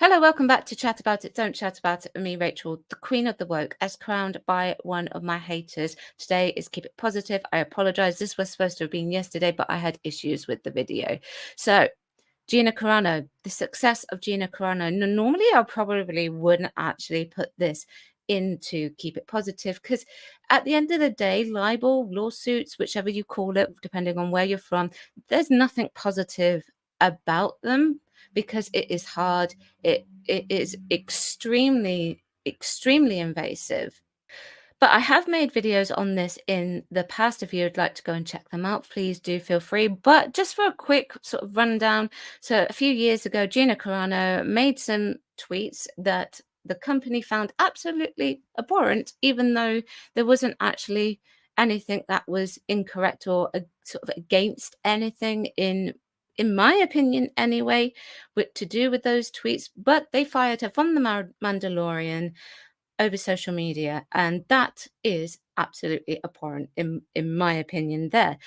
Hello, welcome back to Chat About It, Don't Chat About It with me, Rachel, the Queen of the Woke, as crowned by one of my haters. Today is Keep It Positive. I apologize. This was supposed to have been yesterday, but I had issues with the video. So, Gina Carano, the success of Gina Carano. Normally, I probably wouldn't actually put this into Keep It Positive because at the end of the day, libel, lawsuits, whichever you call it, depending on where you're from, there's nothing positive about them because it is hard. It is extremely invasive. But I have made videos on this in the past. If you would like to go and check them out, please do feel free. But just for a quick sort of rundown. So a few years ago, Gina Carano made some tweets that the company found absolutely abhorrent, even though there wasn't actually anything that was incorrect or sort of against anything in my opinion anyway, to do with those tweets. But they fired her from the Mandalorian over social media, and that is absolutely abhorrent in my opinion. That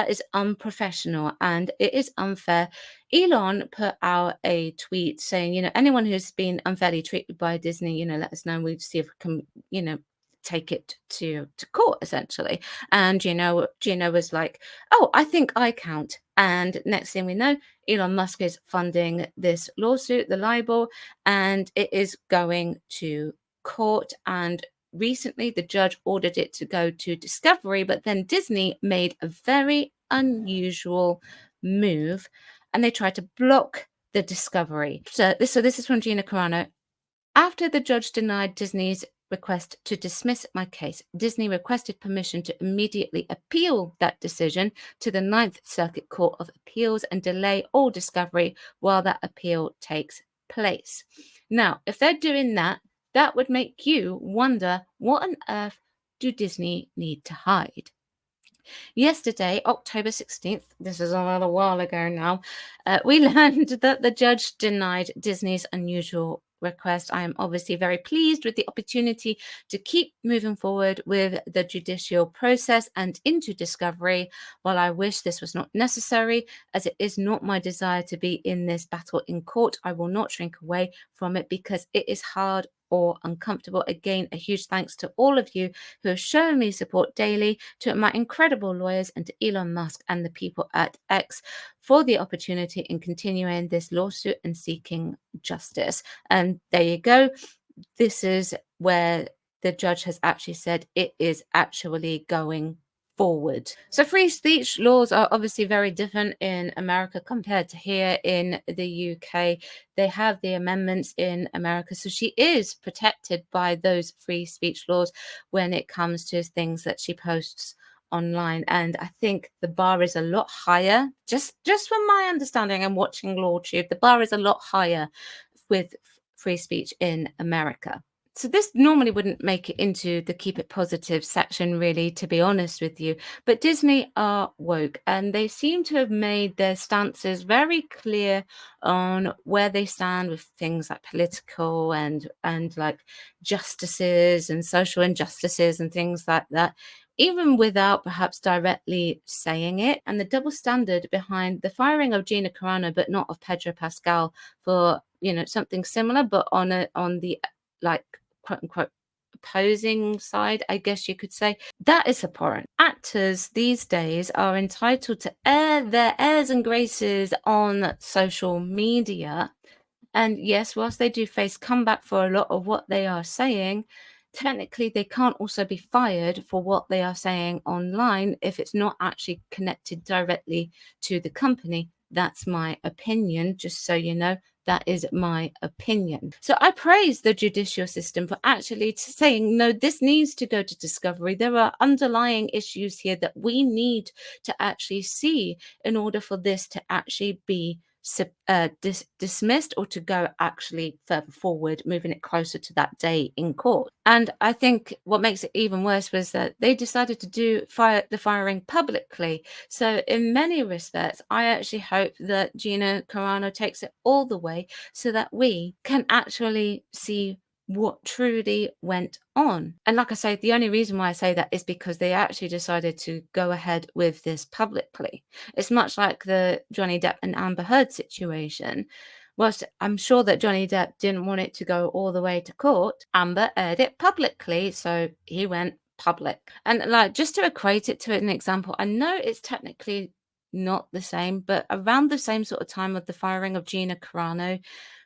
is unprofessional and it is unfair. Elon put out a tweet saying, anyone who's been unfairly treated by Disney, let us know, we see if we can, take it to court essentially. And Gino was like, oh, I think I count. And next thing we know, Elon Musk is funding this lawsuit, the libel, and it is going to court. And recently the judge ordered it to go to discovery, but then Disney made a very unusual move and they tried to block the discovery. So this is from Gina Carano. After the judge denied Disney's request to dismiss my case, Disney requested permission to immediately appeal that decision to the Ninth Circuit Court of Appeals and delay all discovery while that appeal takes place. Now, if they're doing that, that would make you wonder, what on earth do Disney need to hide? Yesterday, October 16th, this is a little while ago now, we learned that the judge denied Disney's unusual request. I am obviously very pleased with the opportunity to keep moving forward with the judicial process and into discovery. While I wish this was not necessary, as it is not my desire to be in this battle in court, I will not shrink away from it because it is hard or uncomfortable. Again, a huge thanks to all of you who have shown me support daily, to my incredible lawyers and to Elon Musk and the people at X for the opportunity in continuing this lawsuit and seeking justice. And there you go. This is where the judge has actually said it is actually going forward. So free speech laws are obviously very different in America compared to here in the UK. They have the amendments in America, so she is protected by those free speech laws when it comes to things that she posts online. And I think the bar is a lot higher, just from my understanding and watching LawTube, the bar is a lot higher with free speech in America. So this normally wouldn't make it into the Keep It Positive section, really, to be honest with you. But Disney are woke and they seem to have made their stances very clear on where they stand with things like political and like justices and social injustices and things like that, even without perhaps directly saying it. And the double standard behind the firing of Gina Carano, but not of Pedro Pascal for, something similar, but on the like quote unquote opposing side, I guess you could say, that is abhorrent. Actors these days are entitled to air their airs and graces on social media. And yes, whilst they do face comeback for a lot of what they are saying, technically they can't also be fired for what they are saying online if it's not actually connected directly to the company. That's my opinion, just so you know. That is my opinion. So I praise the judicial system for actually saying, no, this needs to go to discovery. There are underlying issues here that we need to actually see in order for this to actually be dismissed or to go actually further forward, moving it closer to that day in court. And I think what makes it even worse was that they decided to do the firing publicly. So in many respects, I actually hope that Gina Carano takes it all the way so that we can actually see what truly went on. And like I say, the only reason why I say that is because they actually decided to go ahead with this publicly. It's much like the Johnny Depp and Amber Heard situation, Whilst I'm sure that Johnny Depp didn't want it to go all the way to court, Amber aired it publicly, so he went public. And like, just to equate it to an example, I know it's technically not the same, but around the same sort of time of the firing of Gina Carano,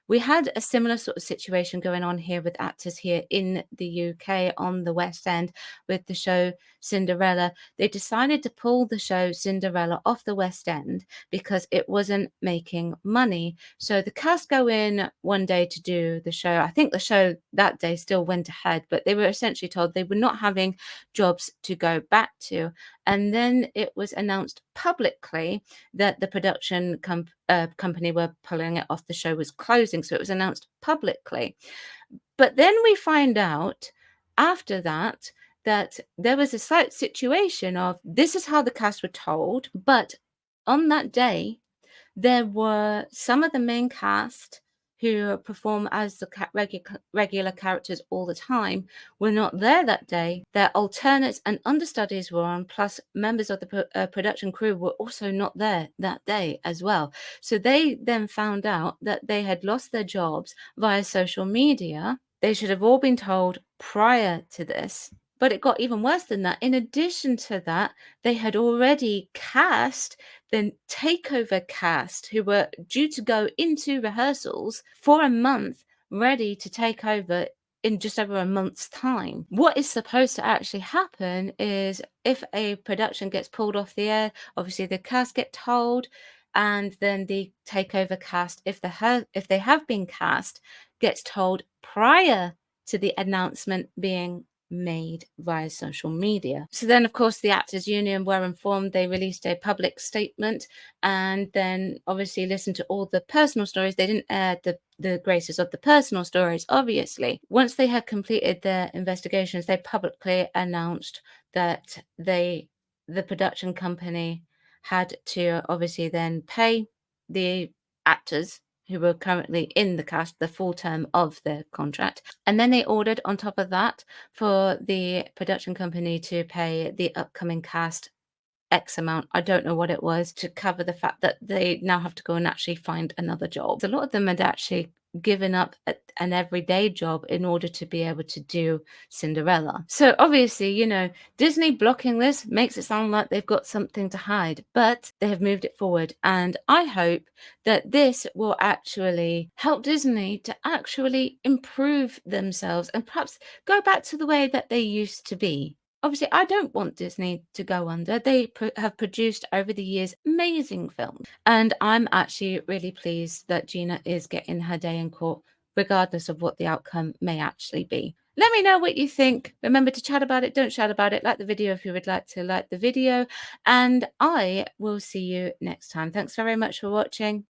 we had a similar sort of situation going on here with actors here in the UK on the West End with the show Cinderella. They decided to pull the show Cinderella off the West End because it wasn't making money. So the cast go in one day to do the show. I think the show that day still went ahead, but they were essentially told they were not having jobs to go back to. And then it was announced publicly that the production company were pulling it off the show was closing. So it was announced publicly. But then we find out after that that there was a slight situation of this is how the cast were told, but on that day, there were some of the main cast who perform as the regular characters all the time were not there that day. Their alternates and understudies were on, plus members of the production crew were also not there that day as well. So they then found out that they had lost their jobs via social media. They should have all been told prior to this. But it got even worse than that. In addition to that, they had already cast the takeover cast who were due to go into rehearsals for a month, ready to take over in just over a month's time. What is supposed to actually happen is if a production gets pulled off the air, obviously the cast get told, and then the takeover cast, if they have been cast, gets told prior to the announcement being made via social media. So then, of course, the Actors Union were informed. They released a public statement and then obviously listened to all the personal stories. They didn't air the graces of the personal stories, obviously. Once they had completed their investigations, they publicly announced that the production company had to obviously then pay the actors who were currently in the cast the full term of their contract. And then they ordered on top of that for the production company to pay the upcoming cast X amount, I don't know what it was, to cover the fact that they now have to go and actually find another job. A lot of them had actually given up an everyday job in order to be able to do Cinderella. So obviously, Disney blocking this makes it sound like they've got something to hide, but they have moved it forward. And I hope that this will actually help Disney to actually improve themselves and perhaps go back to the way that they used to be. Obviously, I don't want Disney to go under. They have produced over the years amazing films. And I'm actually really pleased that Gina is getting her day in court, regardless of what the outcome may actually be. Let me know what you think. Remember to chat about it. Don't shout about it. Like the video if you would like to like the video. And I will see you next time. Thanks very much for watching.